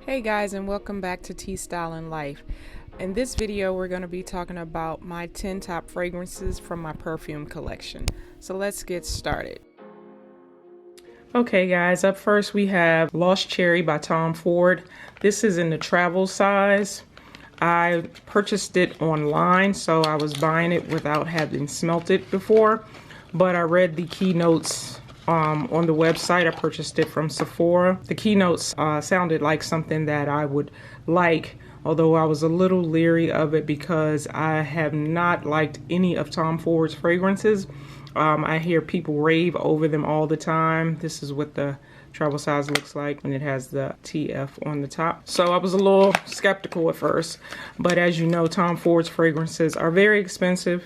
Hey guys, and welcome back to Tea Style and Life. In this video we're going to be talking about my 10 top fragrances from my perfume collection. So let's get started. Okay guys, up first we have Lost Cherry by Tom Ford. This is in the travel size. I purchased it online, so I was buying it without having smelt it before, but I read the keynotes on the website. I purchased it from Sephora. The keynotes sounded like something that I would like, although I was a little leery of it because I have not liked any of Tom Ford's fragrances. I hear people rave over them all the time. This is what the travel size looks like, and it has the TF on the top. So I was a little skeptical at first, but as you know, Tom Ford's fragrances are very expensive,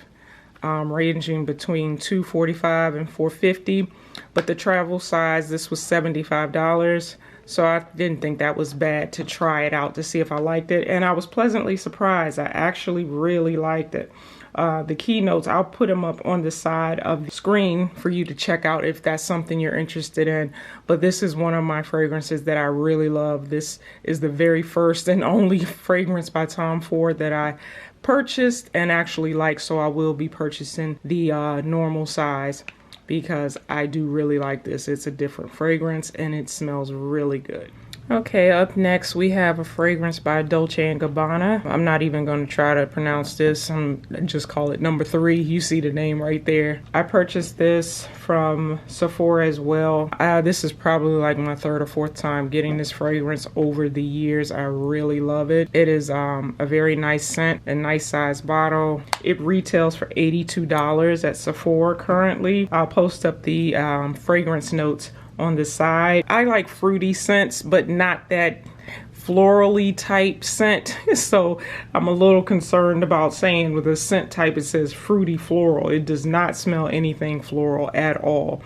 ranging between $245 and $450. But the travel size, this was $75. So I didn't think that was bad to try it out to see if I liked it. And I was pleasantly surprised. I actually really liked it. The keynotes, I'll put them up on the side of the screen for you to check out if that's something you're interested in. But this is one of my fragrances that I really love. This is the very first and only fragrance by Tom Ford that I purchased and actually like. So I will be purchasing the normal size, because I do really like this. It's a different fragrance and it smells really good. Okay, up next we have a fragrance by Dolce Gabbana. I'm not even going to try to pronounce this. I'm just call it number 3. You see the name right there. I purchased this from Sephora as well. This is probably like my 3rd or 4th time getting this fragrance over the years. I really love it. It is a very nice scent, a nice size bottle. It retails for $82 at Sephora currently. I'll post up the fragrance notes on the side. I like fruity scents, but not that florally type scent. So I'm a little concerned about saying with a scent type it says fruity floral. It does not smell anything floral at all.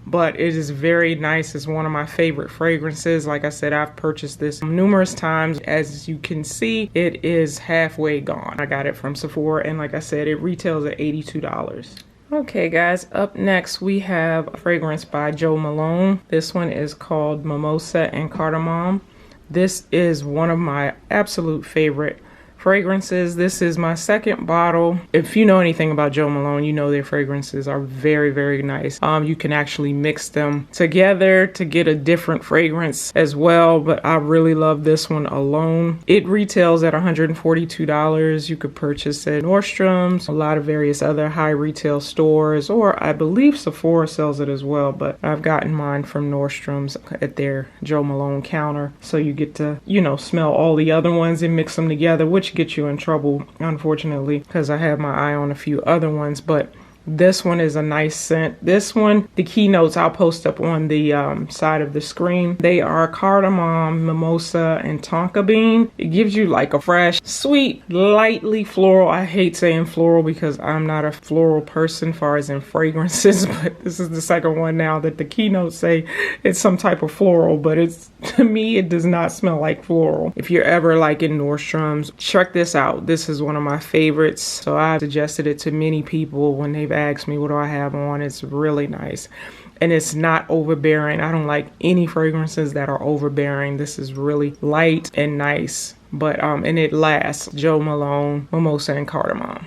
But it is very nice. It's one of my favorite fragrances. Like I said, I've purchased this numerous times. As you can see, it is halfway gone. I got it from Sephora, and like I said, it retails at $82. Okay guys, up next we have a fragrance by Jo Malone. This one is called Mimosa and Cardamom. This is one of my absolute favorite fragrances. This is my 2nd bottle. If you know anything about Jo Malone, you know their fragrances are very, very nice. You can actually mix them together to get a different fragrance as well, but I really love this one alone. It retails at $142. You could purchase it at Nordstrom's, a lot of various other high retail stores, or I believe Sephora sells it as well, but I've gotten mine from Nordstrom's at their Jo Malone counter. So you get to, you know, smell all the other ones and mix them together, which get you in trouble, unfortunately, because I have my eye on a few other ones. But this one is a nice scent. This one, the keynotes I'll post up on the side of the screen. They are cardamom, mimosa, and tonka bean. It gives you like a fresh, sweet, lightly floral. I hate saying floral because I'm not a floral person as far as in fragrances, but this is the 2nd one now that the keynotes say it's some type of floral, but it's, to me, it does not smell like floral. If you're ever like in Nordstrom's, check this out. This is one of my favorites. So I've suggested it to many people when they've asked me what do I have on. It's really nice. And it's not overbearing. I don't like any fragrances that are overbearing. This is really light and nice. But and it lasts. Jo Malone, Mimosa, and Cardamom.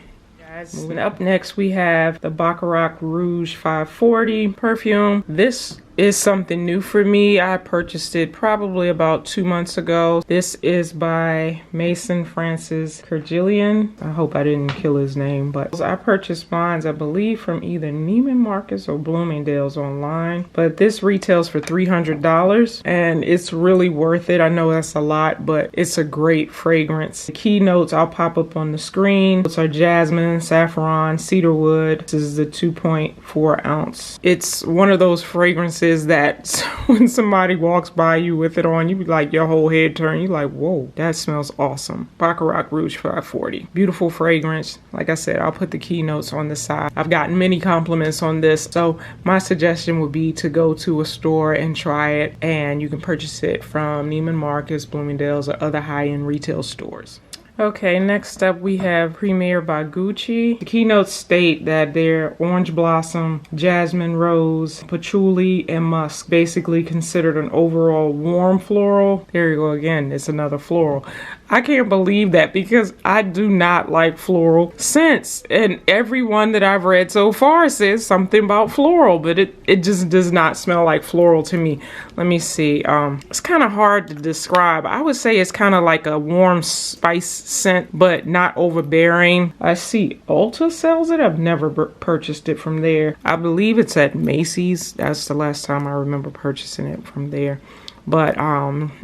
Moving up next, we have the Baccarat Rouge 540 perfume. This is something new for me. I purchased it probably about 2 months ago. This is by Maison Francis Kurkdjian. I hope I didn't kill his name, but I purchased mine, I believe, from either Neiman Marcus or Bloomingdale's online. But this retails for $300, and it's really worth it. I know that's a lot, but it's a great fragrance. The keynotes I'll pop up on the screen. Those are jasmine, saffron, cedarwood. This is the 2.4 ounce. It's one of those fragrances that when somebody walks by you with it on, you be like, your whole head turn. You like, whoa, that smells awesome. Baccarat Rouge 540. Beautiful fragrance. Like I said, I'll put the keynotes on the side. I've gotten many compliments on this, so my suggestion would be to go to a store and try it, and you can purchase it from Neiman Marcus, Bloomingdale's, or other high-end retail stores. Okay, next up we have Premier by Gucci. The keynotes state that they're orange blossom, jasmine rose, patchouli, and musk. Basically considered an overall warm floral. There you go again, it's another floral. I can't believe that because I do not like floral scents. And every one that I've read so far says something about floral, but it just does not smell like floral to me. Let me see. It's kind of hard to describe. I would say it's kind of like a warm spice scent, but not overbearing. I see Ulta sells it. I've never purchased it from there. I believe it's at Macy's. That's the last time I remember purchasing it from there. But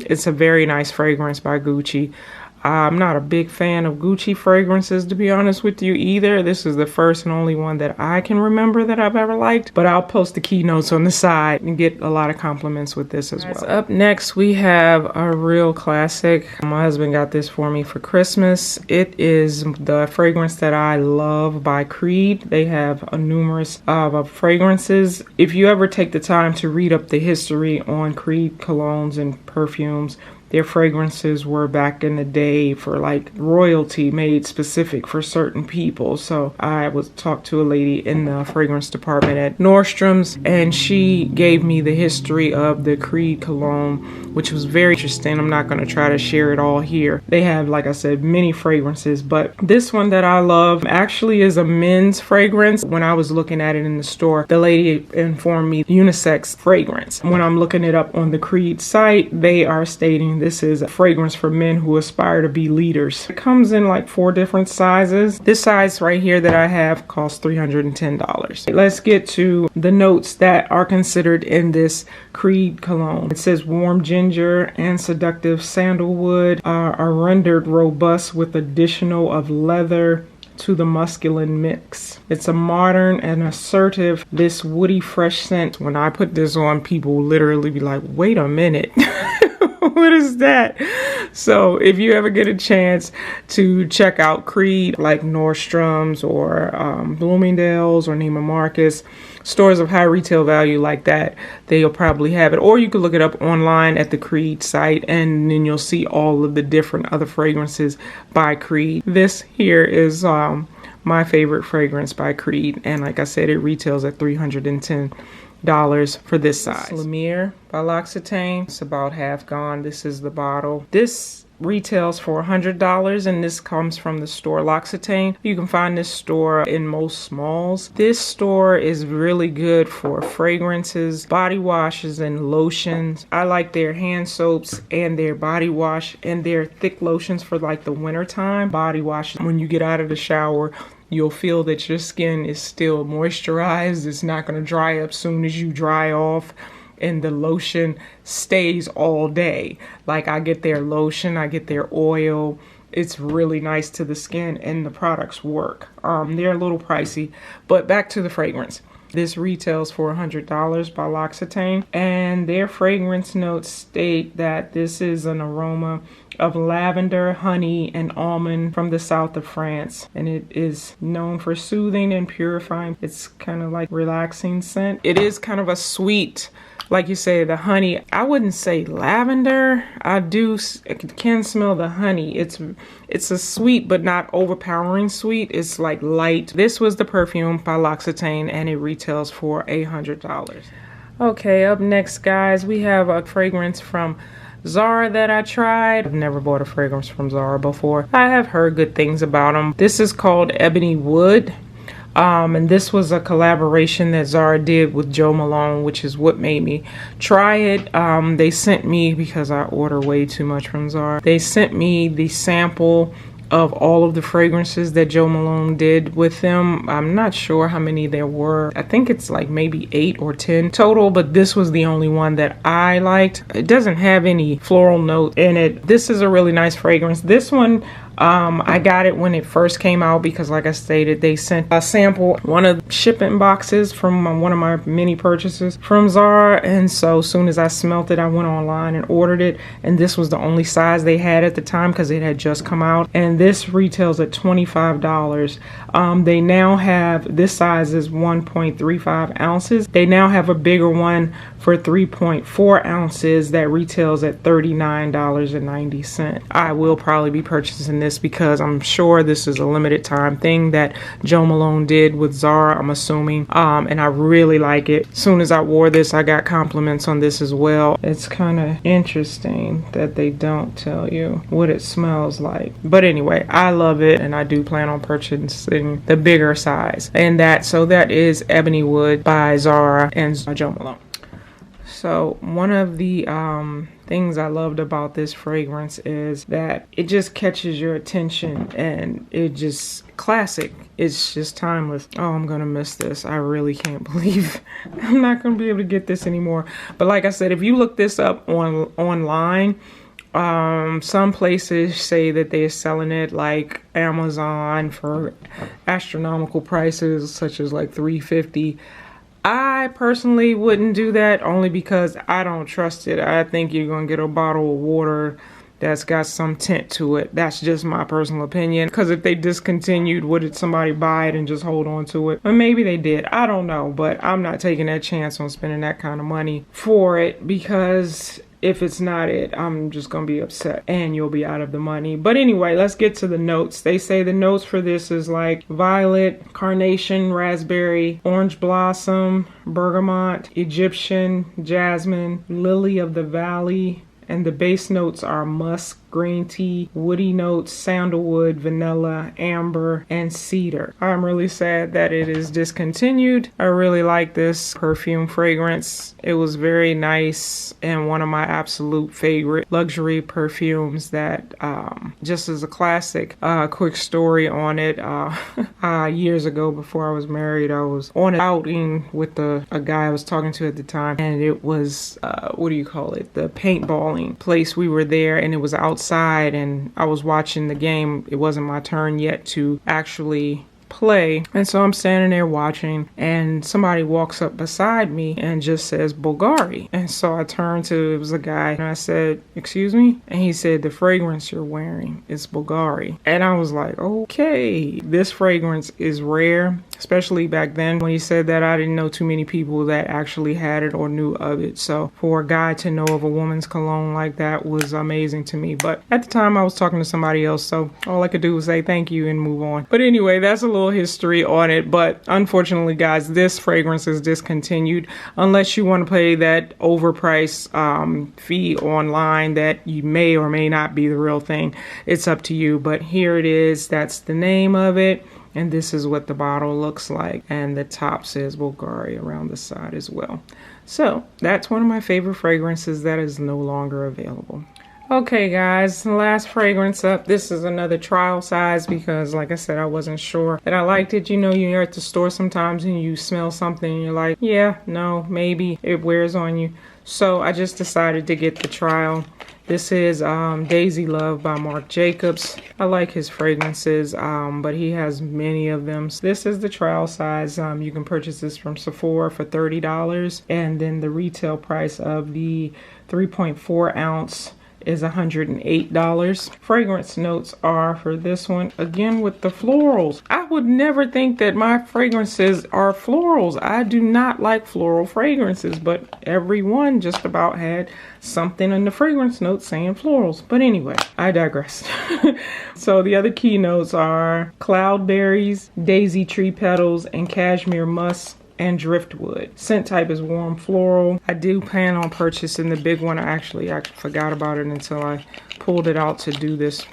it's a very nice fragrance by Gucci. I'm not a big fan of Gucci fragrances, to be honest with you, either. This is the first and only one that I can remember that I've ever liked. But I'll post the keynotes on the side and get a lot of compliments with this as well. Up next, we have a real classic. My husband got this for me for Christmas. It is the fragrance that I love by Creed. They have a numerous of fragrances. If you ever take the time to read up the history on Creed colognes and perfumes, their fragrances were back in the day for like royalty, made specific for certain people. So I was talked to a lady in the fragrance department at Nordstrom's, and she gave me the history of the Creed cologne, which was very interesting. I'm not going to try to share it all here. They have, like I said, many fragrances, but this one that I love actually is a men's fragrance. When I was looking at it in the store, the lady informed me unisex fragrance. When I'm looking it up on the Creed site, they are stating this is a fragrance for men who aspire to be leaders. It comes in like 4 different sizes. This size right here that I have costs $310. Let's get to the notes that are considered in this Creed cologne. It says warm ginger and seductive sandalwood are rendered robust with additional of leather to the masculine mix. It's a modern and assertive, this woody fresh scent. When I put this on, people literally be like, wait a minute. What is that? So if you ever get a chance to check out Creed, like Nordstrom's or Bloomingdale's or Neiman Marcus, stores of high retail value like that, they'll probably have it. Or you can look it up online at the Creed site, and then you'll see all of the different other fragrances by Creed. This here is my favorite fragrance by Creed, and like I said, it retails at $310 for this size. Lumière by Loccitane. It's about half gone. This is the bottle. This retails for $100, and this comes from the store Loccitane. You can find this store in most smalls. This store is really good for fragrances, body washes, and lotions. I like their hand soaps and their body wash and their thick lotions for like the winter time. Body wash, when you get out of the shower, you'll feel that your skin is still moisturized. It's not going to dry up soon as you dry off. And the lotion stays all day. Like I get their lotion, I get their oil. It's really nice to the skin, and the products work. They're a little pricey, but back to the fragrance. This retails for $100 by Loccitane, and their fragrance notes state that this is an aroma of lavender, honey, and almond from the south of France, and it is known for soothing and purifying. It's kind of like relaxing scent. It is kind of a sweet, like you say, the honey. I wouldn't say lavender. I can smell the honey. It's a sweet but not overpowering sweet. It's like light. This was the perfume by Loccitane, and it retails for $100. Okay, up next, guys, we have a fragrance from Zara that I tried. I've never bought a fragrance from Zara before. I have heard good things about them. This is called Ebony Wood. And this was a collaboration that Zara did with Joe Malone, which is what made me try it. They sent me, because I order way too much from Zara, they sent me the sample of all of the fragrances that Joe Malone did with them. I'm not sure how many there were. I think it's like maybe 8 or 10 total, but this was the only one that I liked. It doesn't have any floral note in it. This is a really nice fragrance. This one, I got it when it first came out because, like I stated, they sent a sample, one of the shipping boxes from one of my many purchases from Zara. And so as soon as I smelt it, I went online and ordered it. And this was the only size they had at the time because it had just come out. And this retails at $25. They now have, this size is 1.35 ounces. They now have a bigger one for 3.4 ounces that retails at $39.90. I will probably be purchasing this this because I'm sure this is a limited time thing that Joe Malone did with Zara, I'm assuming. And I really like it. As soon as I wore this, I got compliments on this as well. It's kind of interesting that they don't tell you what it smells like. But anyway, I love it, and I do plan on purchasing the bigger size. And that is Ebony Wood by Zara and Joe Malone. So one of the things I loved about this fragrance is that it just catches your attention, and it just classic. It's just timeless. Oh, I'm gonna miss this. I really can't believe I'm not gonna be able to get this anymore. But like I said, if you look this up online, some places say that they're selling it like Amazon for astronomical prices, such as like $350. I personally wouldn't do that, only because I don't trust it. I think you're gonna get a bottle of water that's got some tint to it. That's just my personal opinion. Because if they discontinued, would somebody buy it and just hold on to it? Or maybe they did. I don't know. But I'm not taking that chance on spending that kind of money for it, because if it's not it, I'm just gonna be upset and you'll be out of the money. But anyway, let's get to the notes. They say the notes for this is like violet, carnation, raspberry, orange blossom, bergamot, Egyptian, jasmine, lily of the valley, and the base notes are musk, green tea, woody notes, sandalwood, vanilla, amber, and cedar. I'm really sad that it is discontinued. I really like this perfume fragrance. It was very nice and one of my absolute favorite luxury perfumes that just as a classic. Quick story on it. Years ago, before I was married, I was on an outing with a guy I was talking to at the time, and it was, what do you call it? The paintballing place. We were there, and it was outside, and I was watching the game. It wasn't my turn yet to actually play, and so I'm standing there watching, and somebody walks up beside me and just says Bulgari. And so I turned to, it was a guy, and I said, excuse me? And he said, the fragrance you're wearing is Bulgari. And I was like, okay. This fragrance is rare, especially back then. When he said that, I didn't know too many people that actually had it or knew of it. So for a guy to know of a woman's cologne like that was amazing to me. But at the time I was talking to somebody else, so all I could do was say thank you and move on. But anyway, that's a little history on it. But unfortunately, guys, this fragrance is discontinued unless you want to pay that overpriced fee online that you may or may not be the real thing. It's up to you. But here it is. That's the name of it. And this is what the bottle looks like. And the top says Bulgari around the side as well. So that's one of my favorite fragrances that is no longer available. Okay guys, last fragrance up. This is another trial size because like I said, I wasn't sure that I liked it. You know, you're at the store sometimes and you smell something and you're like, yeah, no, maybe it wears on you. So I just decided to get the trial. This is Daisy Love by Marc Jacobs. I like his fragrances, but he has many of them. So this is the trial size. You can purchase this from Sephora for $30. And then the retail price of the 3.4 ounce is $108. Fragrance notes are for this one, again with the florals. I would never think that my fragrances are florals. I do not like floral fragrances, but everyone just about had something in the fragrance notes saying florals. But anyway, I digress. So the other key notes are cloudberries, daisy tree petals, and cashmere musk and driftwood. Scent type is warm floral. I do plan on purchasing the big one. I forgot about it until I pulled it out to do this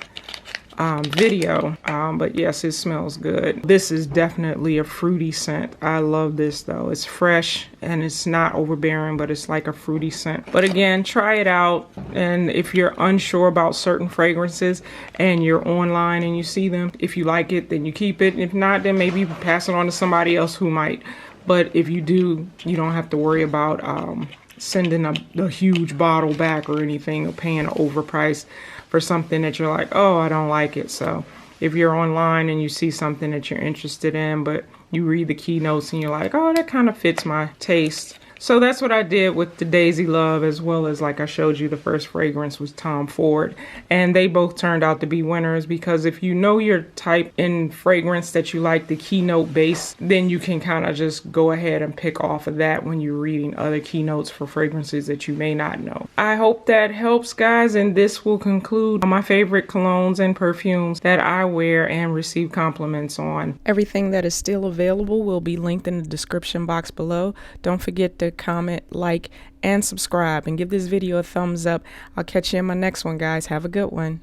video. But yes, it smells good. This is definitely a fruity scent. I love this though. It's fresh and it's not overbearing, but it's like a fruity scent. But again, try it out. And if you're unsure about certain fragrances and you're online and you see them, if you like it, then you keep it. If not, then maybe pass it on to somebody else who might. But if you do, you don't have to worry about sending a huge bottle back or anything, or paying an overprice for something that you're like, oh, I don't like it. So if you're online and you see something that you're interested in, but you read the keynotes and you're like, oh, that kind of fits my taste, So that's what I did with the Daisy Love, as well as, like I showed you, the first fragrance was Tom Ford. And they both turned out to be winners, because if you know your type in fragrance that you like, the keynote base, then you can kind of just go ahead and pick off of that when you're reading other keynotes for fragrances that you may not know. I hope that helps, guys, and this will conclude my favorite colognes and perfumes that I wear and receive compliments on. Everything that is still available will be linked in the description box below. Don't forget to comment, like, and subscribe, and give this video a thumbs up. I'll catch you in my next one, guys. Have a good one.